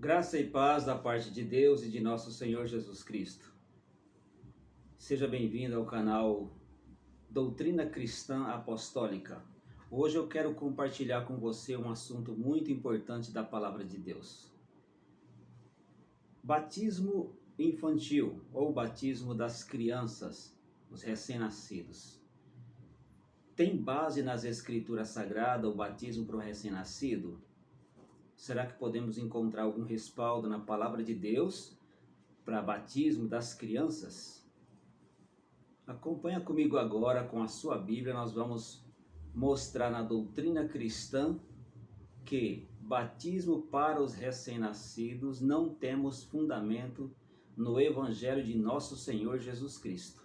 Graça e paz da parte de Deus e de nosso Senhor Jesus Cristo. Seja bem-vindo ao canal Doutrina Cristã Apostólica. Hoje eu quero compartilhar com você um assunto muito importante da Palavra de Deus. Batismo infantil ou batismo das crianças, os recém-nascidos. Tem base nas Escrituras Sagradas o batismo para o recém-nascido? Será que podemos encontrar algum respaldo na Palavra de Deus para batismo das crianças? Acompanha comigo agora com a sua Bíblia. Nós vamos mostrar na doutrina cristã que batismo para os recém-nascidos não temos fundamento no Evangelho de nosso Senhor Jesus Cristo.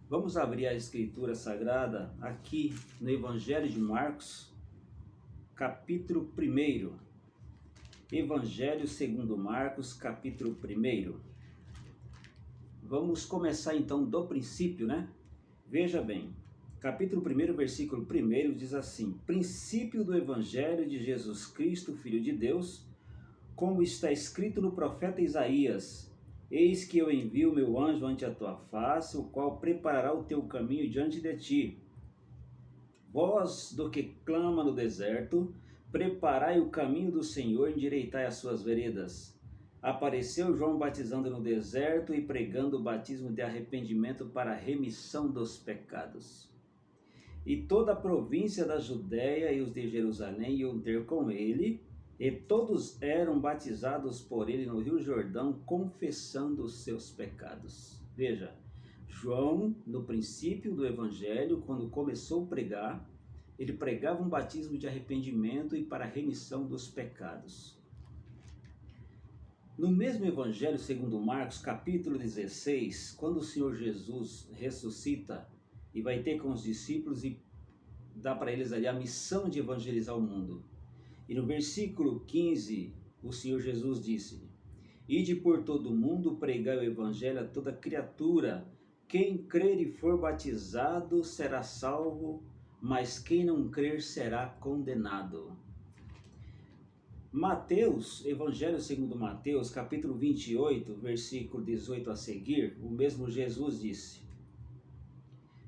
Vamos abrir a Escritura Sagrada aqui no Evangelho de Marcos, capítulo 1. Evangelho segundo Marcos, capítulo 1. Vamos começar então do princípio, né? Veja bem, capítulo 1, versículo 1 diz assim: princípio do Evangelho de Jesus Cristo, Filho de Deus, como está escrito no profeta Isaías: eis que eu envio o meu anjo ante a tua face, o qual preparará o teu caminho diante de ti. Voz do que clama no deserto, preparai o caminho do Senhor, endireitai as suas veredas. Apareceu João batizando no deserto e pregando o batismo de arrependimento para a remissão dos pecados. E toda a província da Judéia e os de Jerusalém iam ter com ele, e todos eram batizados por ele no Rio Jordão, confessando os seus pecados. Veja, João, no princípio do Evangelho, quando começou a pregar, ele pregava um batismo de arrependimento e para a remissão dos pecados. No mesmo Evangelho segundo Marcos, capítulo 16, quando o Senhor Jesus ressuscita e vai ter com os discípulos e dá para eles ali a missão de evangelizar o mundo. E no versículo 15, o Senhor Jesus disse: ide por todo o mundo, pregai o Evangelho a toda criatura. Quem crer e for batizado será salvo, mas quem não crer será condenado. Mateus, Evangelho segundo Mateus, capítulo 28, versículo 18 a seguir, o mesmo Jesus disse: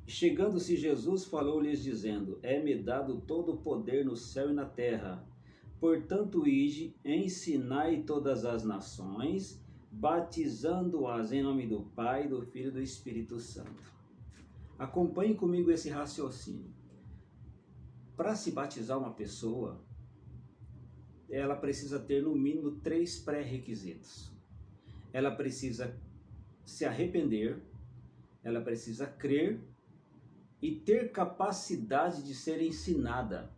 chegando-se Jesus, falou-lhes dizendo: é-me dado todo o poder no céu e na terra. Portanto, ide, ensinai todas as nações, batizando-as em nome do Pai, do Filho e do Espírito Santo. Acompanhe comigo esse raciocínio. Para se batizar uma pessoa, ela precisa ter no mínimo 3 pré-requisitos. Ela precisa se arrepender, ela precisa crer e ter capacidade de ser ensinada.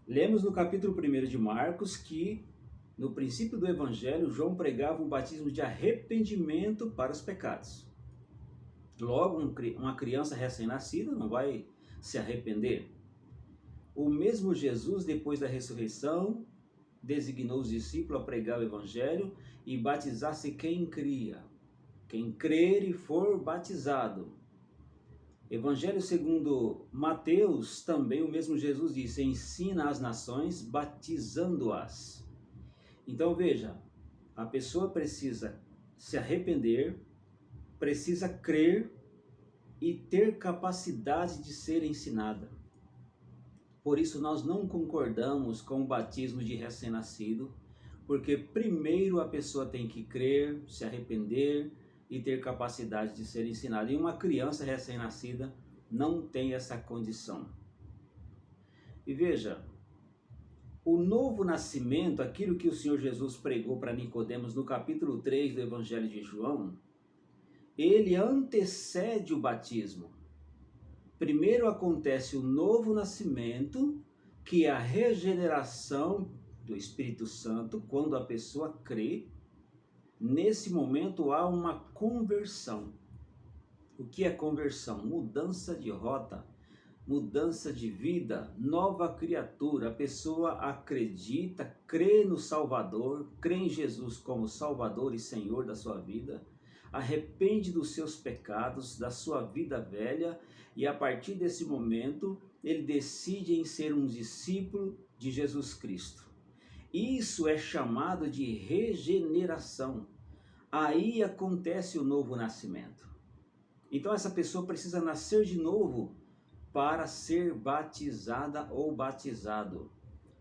Lemos no capítulo 1 de Marcos que, no princípio do Evangelho, João pregava um batismo de arrependimento para os pecados. Logo, uma criança recém-nascida não vai se arrepender. O mesmo Jesus, depois da ressurreição, designou os discípulos a pregar o Evangelho e batizar-se quem cria. Quem crer e for batizado. Evangelho segundo Mateus, também o mesmo Jesus disse: ensina as nações, batizando-as. Então veja, a pessoa precisa se arrepender, precisa crer e ter capacidade de ser ensinada. Por isso nós não concordamos com o batismo de recém-nascido, porque primeiro a pessoa tem que crer, se arrepender e ter capacidade de ser ensinada. E uma criança recém-nascida não tem essa condição. E veja, o novo nascimento, aquilo que o Senhor Jesus pregou para Nicodemos no capítulo 3 do Evangelho de João, ele antecede o batismo. Primeiro acontece o novo nascimento, que é a regeneração do Espírito Santo, quando a pessoa crê. Nesse momento há uma conversão. O que é conversão? Mudança de rota, mudança de vida, nova criatura. A pessoa acredita, crê no Salvador, crê em Jesus como Salvador e Senhor da sua vida, arrepende dos seus pecados, da sua vida velha, e a partir desse momento ele decide em ser um discípulo de Jesus Cristo. Isso é chamado de regeneração. Aí acontece o novo nascimento. Então essa pessoa precisa nascer de novo para ser batizada ou batizado.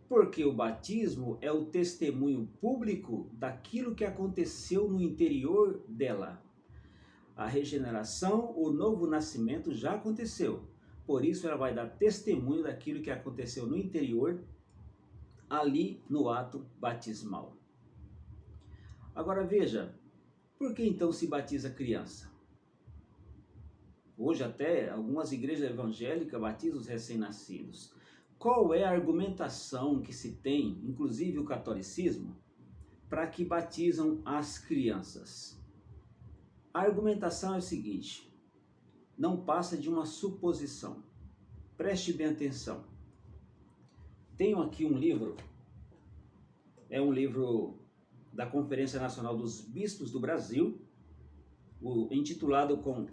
Porque o batismo é o testemunho público daquilo que aconteceu no interior dela. A regeneração, o novo nascimento já aconteceu. Por isso ela vai dar testemunho daquilo que aconteceu no interior, ali no ato batismal. Agora veja, por que então se batiza criança? Hoje até algumas igrejas evangélicas batizam os recém-nascidos. Qual é a argumentação que se tem, inclusive o catolicismo, para que batizam as crianças? A argumentação é o seguinte, não passa de uma suposição. Preste bem atenção. Tenho aqui um livro, é um livro da Conferência Nacional dos Bispos do Brasil, intitulado com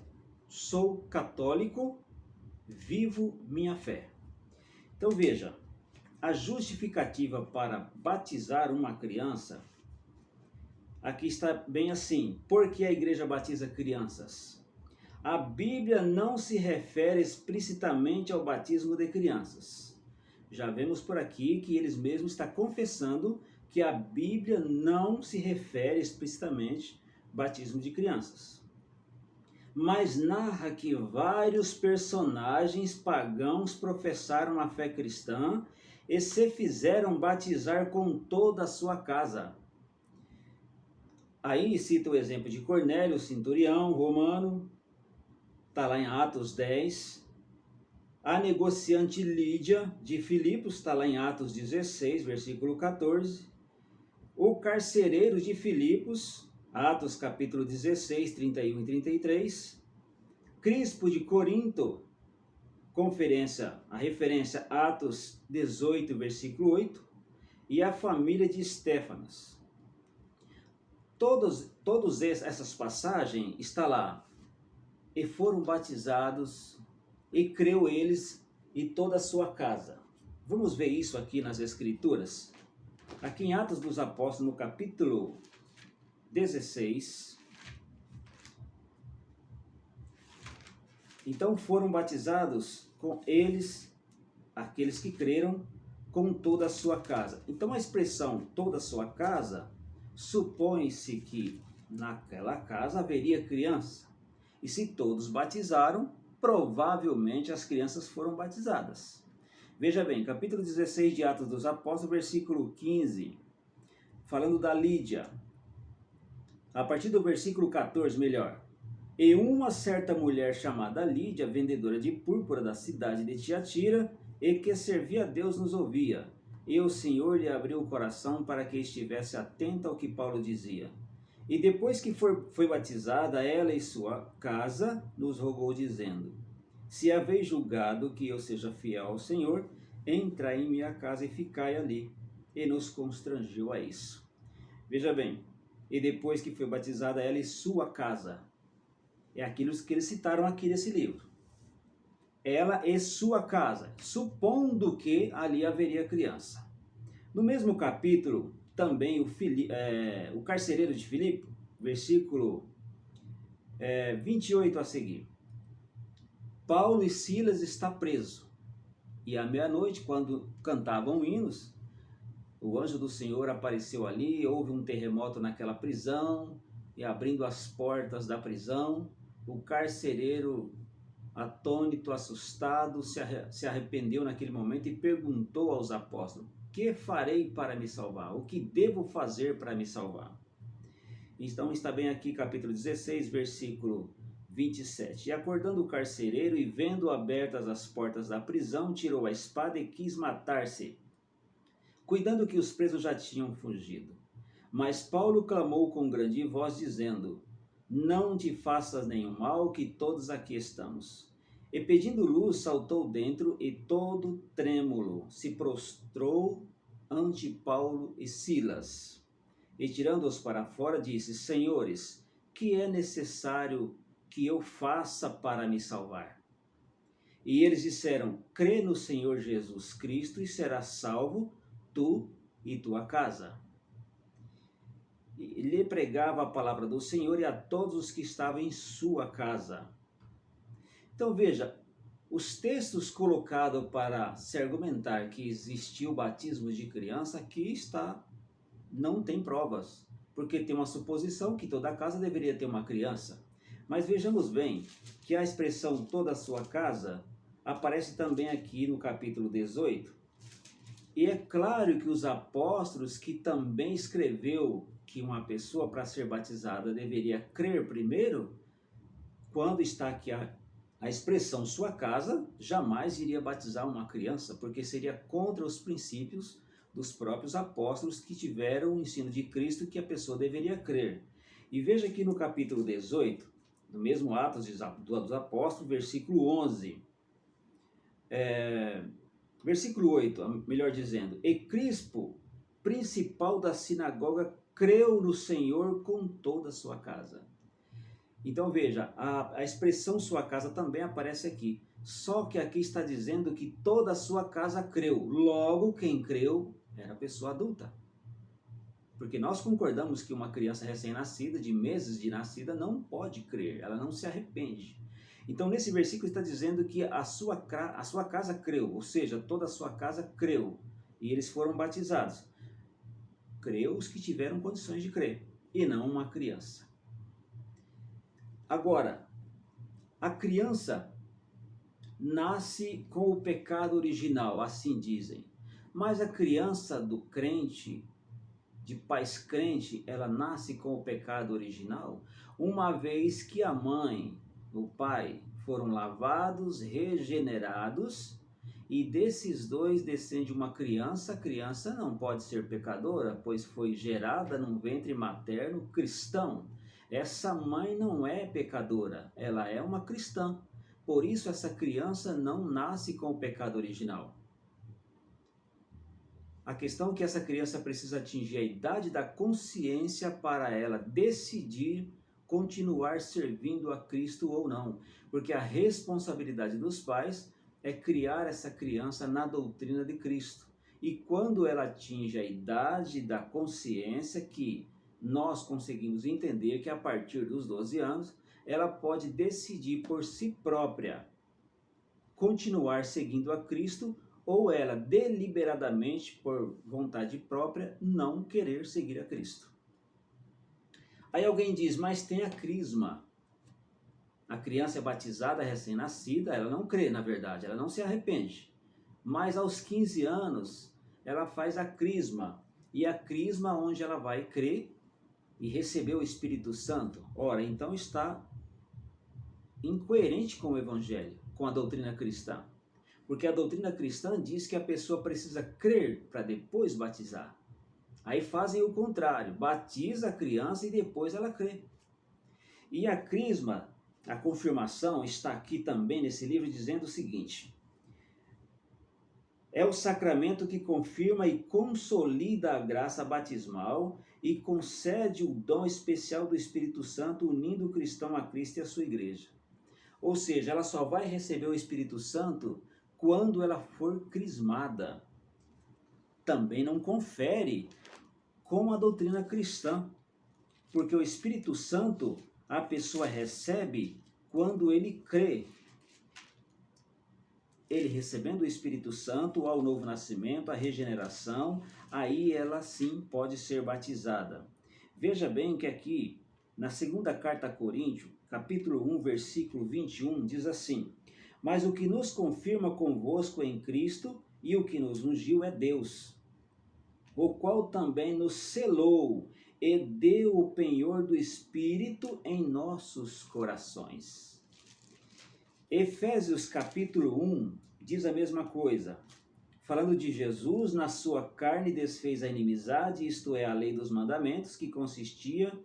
Sou Católico, Vivo Minha Fé. Então veja, a justificativa para batizar uma criança, aqui está bem assim, por que a igreja batiza crianças? A Bíblia não se refere explicitamente ao batismo de crianças. Já vemos por aqui que eles mesmos estão confessando que a Bíblia não se refere explicitamente ao batismo de crianças. Mas narra que vários personagens pagãos professaram a fé cristã e se fizeram batizar com toda a sua casa. Aí cita o exemplo de Cornélio, centurião romano, está lá em Atos 10. A negociante Lídia de Filipos, está lá em Atos 16, versículo 14. O carcereiro de Filipos, Atos capítulo 16, 31 e 33. Crispo de Corinto, a referência Atos 18, versículo 8. E a família de Estéfanas. Todas essas passagens está lá. E foram batizados, e creu eles e toda a sua casa. Vamos ver isso aqui nas Escrituras. Aqui em Atos dos Apóstolos, no capítulo 16. Então foram batizados com eles, aqueles que creram, com toda a sua casa. Então a expressão toda a sua casa, supõe-se que naquela casa haveria criança. E se todos batizaram, provavelmente as crianças foram batizadas. Veja bem, capítulo 16 de Atos dos Apóstolos, versículo 15, falando da Lídia. A partir do versículo 14, melhor. E uma certa mulher chamada Lídia, vendedora de púrpura da cidade de Tiatira, e que servia a Deus, nos ouvia. E o Senhor lhe abriu o coração para que estivesse atenta ao que Paulo dizia. E depois que foi batizada, ela e sua casa nos rogou, dizendo: se haveis julgado que eu seja fiel ao Senhor, entrai em minha casa e ficai ali. E nos constrangiu a isso. Veja bem, e depois que foi batizada, ela e sua casa. É aquilo que eles citaram aqui nesse livro. Ela e sua casa, supondo que ali haveria criança. No mesmo capítulo, também o carcereiro de Filipe, versículo 28 a seguir. Paulo e Silas está preso. E à meia-noite, quando cantavam hinos, o anjo do Senhor apareceu ali, houve um terremoto naquela prisão, e abrindo as portas da prisão, o carcereiro, atônito, assustado, se arrependeu naquele momento e perguntou aos apóstolos: que farei para me salvar? O que devo fazer para me salvar? Então está bem aqui capítulo 16, versículo 27. E acordando o carcereiro e vendo abertas as portas da prisão, tirou a espada e quis matar-se, cuidando que os presos já tinham fugido. Mas Paulo clamou com grande voz, dizendo: não te faças nenhum mal, que todos aqui estamos. E pedindo luz, saltou dentro e todo trêmulo se prostrou ante Paulo e Silas. E tirando-os para fora, disse: senhores, que é necessário que eu faça para me salvar? E eles disseram: crê no Senhor Jesus Cristo e serás salvo, tu e tua casa. E lhe pregava a palavra do Senhor e a todos os que estavam em sua casa. Então veja, os textos colocados para se argumentar que existiu o batismo de criança, aqui não tem provas, porque tem uma suposição que toda casa deveria ter uma criança. Mas vejamos bem que a expressão toda a sua casa aparece também aqui no capítulo 18. E é claro que os apóstolos, que também escreveu que uma pessoa para ser batizada deveria crer primeiro, quando está aqui a expressão sua casa, jamais iria batizar uma criança, porque seria contra os princípios dos próprios apóstolos que tiveram o ensino de Cristo que a pessoa deveria crer. E veja aqui no capítulo 18, no mesmo Atos dos Apóstolos, versículo 11, versículo 8, melhor dizendo, e Crispo, principal da sinagoga, creu no Senhor com toda a sua casa. Então veja, a expressão sua casa também aparece aqui. Só que aqui está dizendo que toda a sua casa creu. Logo, quem creu era a pessoa adulta. Porque nós concordamos que uma criança recém-nascida, de meses de nascida, não pode crer. Ela não se arrepende. Então nesse versículo está dizendo que a sua casa creu. Ou seja, toda a sua casa creu. E eles foram batizados. Creu os que tiveram condições de crer. E não uma criança. Agora, a criança nasce com o pecado original, assim dizem. Mas a criança do crente, de pais crente, ela nasce com o pecado original, uma vez que a mãe, o pai, foram lavados, regenerados, e desses dois descende uma criança. A criança não pode ser pecadora, pois foi gerada num ventre materno cristão. Essa mãe não é pecadora, ela é uma cristã. Por isso essa criança não nasce com o pecado original. A questão é que essa criança precisa atingir a idade da consciência para ela decidir continuar servindo a Cristo ou não. Porque a responsabilidade dos pais é criar essa criança na doutrina de Cristo. E quando ela atinge a idade da consciência, que nós conseguimos entender que a partir dos 12 anos, ela pode decidir por si própria continuar seguindo a Cristo, ou ela deliberadamente, por vontade própria, não querer seguir a Cristo. Aí alguém diz, mas tem a crisma. A criança é batizada, recém-nascida, ela não crê, na verdade, ela não se arrepende. Mas aos 15 anos, ela faz a crisma. E a crisma onde ela vai crer e receber o Espírito Santo. Ora, então está incoerente com o Evangelho, com a doutrina cristã. Porque a doutrina cristã diz que a pessoa precisa crer para depois batizar. Aí fazem o contrário, batiza a criança e depois ela crê. E a crisma, a confirmação, está aqui também nesse livro dizendo o seguinte: é o sacramento que confirma e consolida a graça batismal e concede o dom especial do Espírito Santo, unindo o cristão a Cristo e a sua igreja. Ou seja, ela só vai receber o Espírito Santo quando ela for crismada. Também não confere com a doutrina cristã, porque o Espírito Santo a pessoa recebe quando ele crê. Ele recebendo o Espírito Santo, ao novo nascimento, a regeneração, aí ela sim pode ser batizada. Veja bem que aqui, na segunda carta a Coríntios, capítulo 1, versículo 21, diz assim: mas o que nos confirma convosco em Cristo e o que nos ungiu é Deus, o qual também nos selou e deu o penhor do Espírito em nossos corações. Efésios capítulo 1 diz a mesma coisa, falando de Jesus, na sua carne desfez a inimizade, isto é, a lei dos mandamentos, que consistia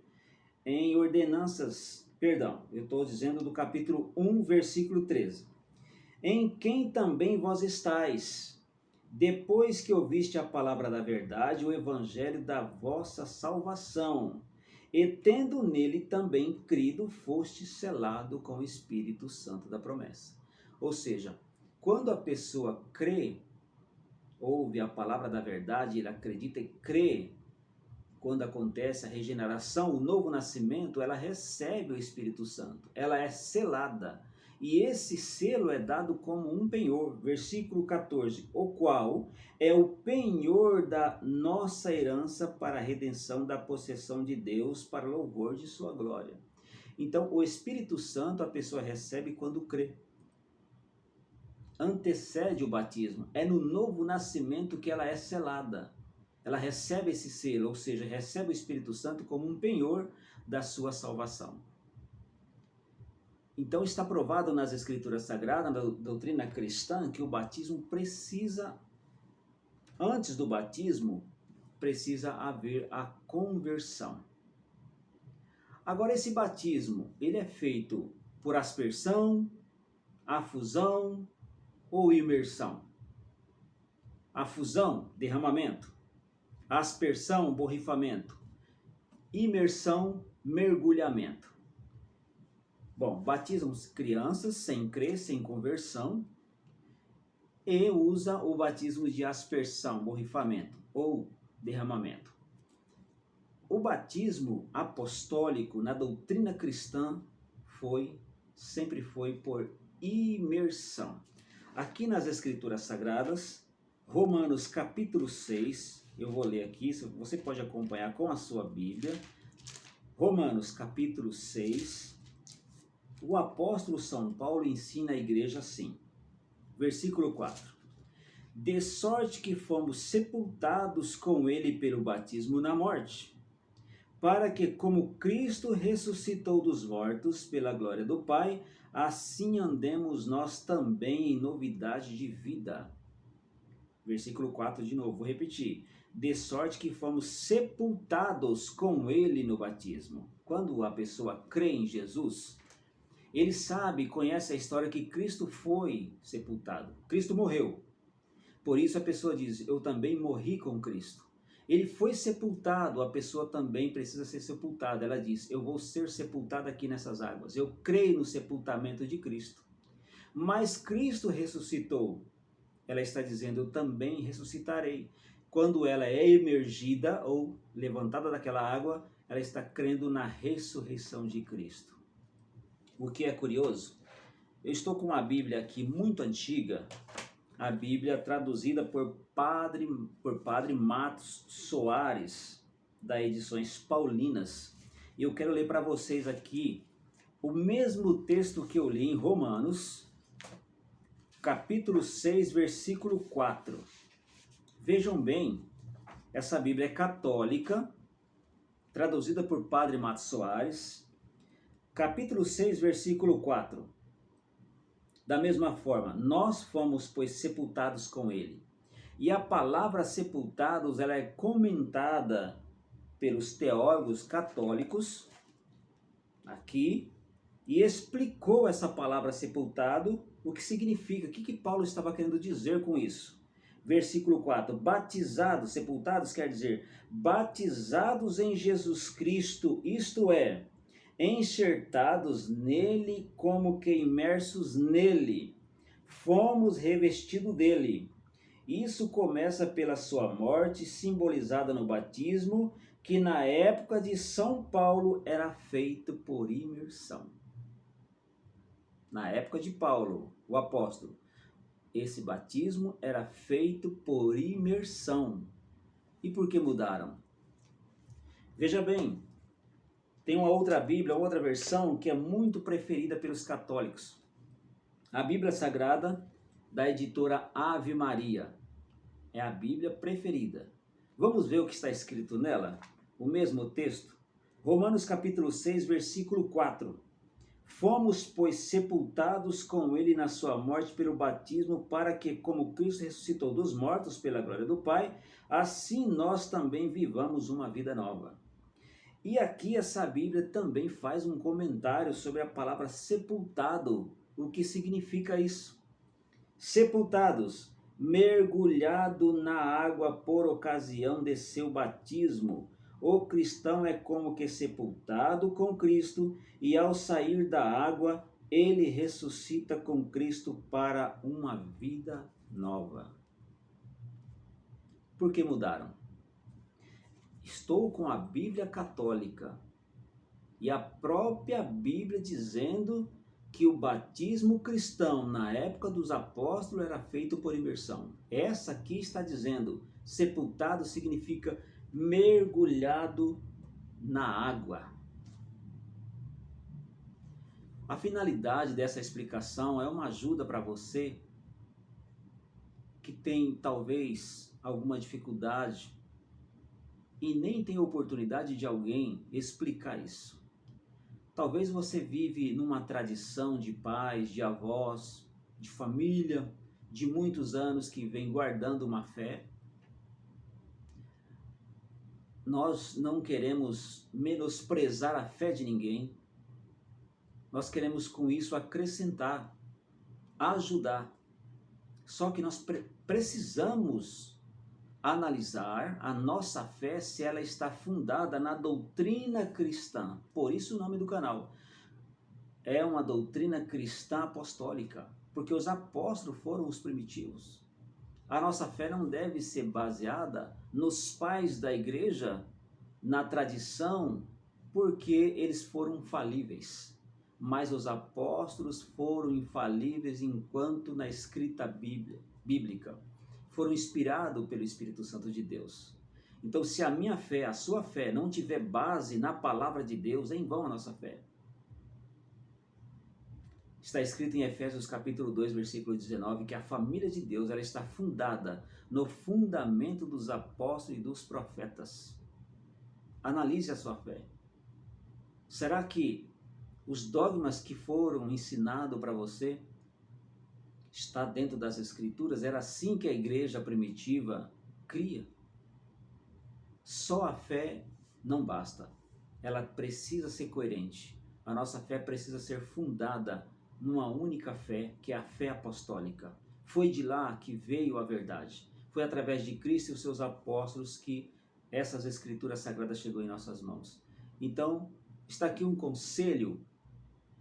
em ordenanças, eu estou dizendo do capítulo 1, versículo 13. Em quem também vós estáis, depois que ouviste a palavra da verdade, o evangelho da vossa salvação, e tendo nele também crido, foste selado com o Espírito Santo da promessa. Ou seja, quando a pessoa crê, ouve a palavra da verdade, ele acredita e crê, quando acontece a regeneração, o novo nascimento, ela recebe o Espírito Santo, ela é selada. E esse selo é dado como um penhor, versículo 14, o qual é o penhor da nossa herança para a redenção da possessão de Deus, para louvor de sua glória. Então, o Espírito Santo a pessoa recebe quando crê. Antecede o batismo. É no novo nascimento que ela é selada. Ela recebe esse selo, ou seja, recebe o Espírito Santo como um penhor da sua salvação. Então está provado nas Escrituras Sagradas, na doutrina cristã, que o batismo precisa, antes do batismo, precisa haver a conversão. Agora, esse batismo, ele é feito por aspersão, afusão ou imersão? Afusão, derramamento. Aspersão, borrifamento. Imersão, mergulhamento. Bom, batizam crianças sem crer, sem conversão, e usa o batismo de aspersão, borrifamento ou derramamento. O batismo apostólico na doutrina cristã sempre foi por imersão. Aqui nas Escrituras Sagradas, Romanos capítulo 6, eu vou ler aqui, você pode acompanhar com a sua Bíblia. Romanos capítulo 6, o apóstolo São Paulo ensina a igreja assim, versículo 4. De sorte que fomos sepultados com ele pelo batismo na morte, para que, como Cristo ressuscitou dos mortos pela glória do Pai, assim andemos nós também em novidade de vida. Versículo 4 de novo, vou repetir. De sorte que fomos sepultados com ele no batismo. Quando a pessoa crê em Jesus, ele sabe, conhece a história que Cristo foi sepultado. Cristo morreu. Por isso a pessoa diz, eu também morri com Cristo. Ele foi sepultado, a pessoa também precisa ser sepultada. Ela diz, eu vou ser sepultada aqui nessas águas. Eu creio no sepultamento de Cristo. Mas Cristo ressuscitou. Ela está dizendo, eu também ressuscitarei. Quando ela é emergida ou levantada daquela água, ela está crendo na ressurreição de Cristo. O que é curioso, eu estou com uma Bíblia aqui muito antiga, a Bíblia traduzida por Padre Matos Soares, da Edições Paulinas. E eu quero ler para vocês aqui o mesmo texto que eu li em Romanos, capítulo 6, versículo 4. Vejam bem, essa Bíblia é católica, traduzida por Padre Matos Soares, capítulo 6, versículo 4. Da mesma forma, nós fomos, pois, sepultados com ele. E a palavra sepultados, ela é comentada pelos teólogos católicos, aqui, e explicou essa palavra sepultado, o que significa, o que Paulo estava querendo dizer com isso. Versículo 4, batizados, sepultados quer dizer, batizados em Jesus Cristo, isto é, enxertados nele como que imersos nele, fomos revestidos dele. Isso começa pela sua morte, simbolizada no batismo, que na época de São Paulo era feito por imersão. Na época de Paulo, o apóstolo, esse batismo era feito por imersão. E por que mudaram? Veja bem, tem uma outra Bíblia, outra versão que é muito preferida pelos católicos. A Bíblia Sagrada da editora Ave Maria. É a Bíblia preferida. Vamos ver o que está escrito nela? O mesmo texto. Romanos capítulo 6, versículo 4. Fomos, pois, sepultados com ele na sua morte pelo batismo, para que, como Cristo ressuscitou dos mortos pela glória do Pai, assim nós também vivamos uma vida nova. E aqui essa Bíblia também faz um comentário sobre a palavra sepultado. O que significa isso? Sepultados, mergulhado na água por ocasião de seu batismo. O cristão é como que sepultado com Cristo e ao sair da água, ele ressuscita com Cristo para uma vida nova. Por que mudaram? Estou com a Bíblia católica e a própria Bíblia dizendo que o batismo cristão na época dos apóstolos era feito por imersão. Essa aqui está dizendo, sepultado significa mergulhado na água. A finalidade dessa explicação é uma ajuda para você que tem talvez alguma dificuldade e nem tem oportunidade de alguém explicar isso. Talvez você vive numa tradição de pais, de avós, de família, de muitos anos que vem guardando uma fé. Nós não queremos menosprezar a fé de ninguém. Nós queremos com isso acrescentar, ajudar. Só que nós precisamos analisar a nossa fé se ela está fundada na doutrina cristã. Por isso o nome do canal. É uma doutrina cristã apostólica, porque os apóstolos foram os primitivos. A nossa fé não deve ser baseada nos pais da igreja, na tradição, porque eles foram falíveis. Mas os apóstolos foram infalíveis enquanto na escrita bíblica. Foram inspirados pelo Espírito Santo de Deus. Então, se a minha fé, a sua fé, não tiver base na palavra de Deus, é em vão a nossa fé. Está escrito em Efésios capítulo 2, versículo 19, que a família de Deus ela está fundada no fundamento dos apóstolos e dos profetas. Analise a sua fé. Será que os dogmas que foram ensinados para você está dentro das Escrituras? Era assim que a igreja primitiva cria. Só a fé não basta. Ela precisa ser coerente. A nossa fé precisa ser fundada numa única fé, que é a fé apostólica. Foi de lá que veio a verdade. Foi através de Cristo e os seus apóstolos que essas Escrituras sagradas chegou em nossas mãos. Então, está aqui um conselho,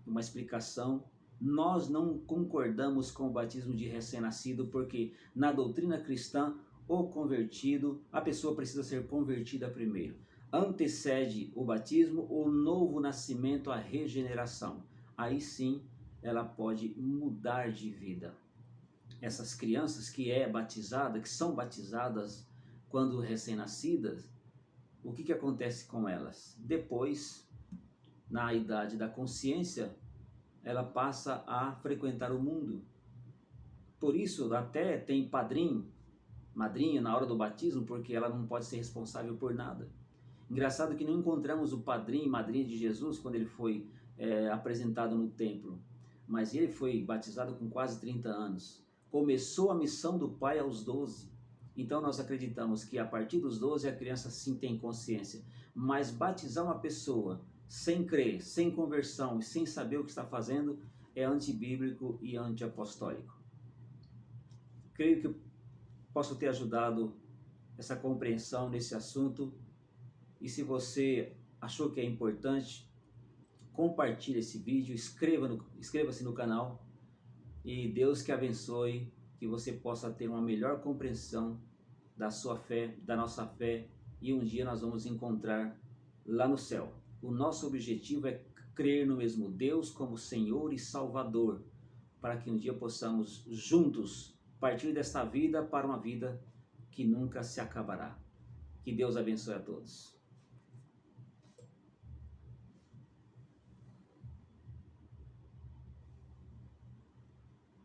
uma explicação. Nós não concordamos com o batismo de recém-nascido, porque na doutrina cristã, o convertido, a pessoa precisa ser convertida primeiro. Antecede o batismo, o novo nascimento, a regeneração. Aí sim, ela pode mudar de vida. Essas crianças que são batizadas quando recém-nascidas, o que acontece com elas? Depois, na idade da consciência, ela passa a frequentar o mundo. Por isso, até tem padrinho, madrinha na hora do batismo, porque ela não pode ser responsável por nada. Engraçado que não encontramos o padrinho e madrinha de Jesus quando ele foi apresentado no templo. Mas ele foi batizado com quase 30 anos. Começou a missão do Pai aos 12. Então nós acreditamos que a partir dos 12 a criança sim tem consciência. Mas batizar uma pessoa sem crer, sem conversão e sem saber o que está fazendo é antibíblico e antiapostólico. Creio que posso ter ajudado essa compreensão nesse assunto. E se você achou que é importante, compartilhe esse vídeo, inscreva-se no canal e Deus que abençoe, que você possa ter uma melhor compreensão da sua fé, da nossa fé, e um dia nós vamos encontrar lá no céu. O nosso objetivo é crer no mesmo Deus como Senhor e Salvador, para que um dia possamos juntos partir desta vida para uma vida que nunca se acabará. Que Deus abençoe a todos.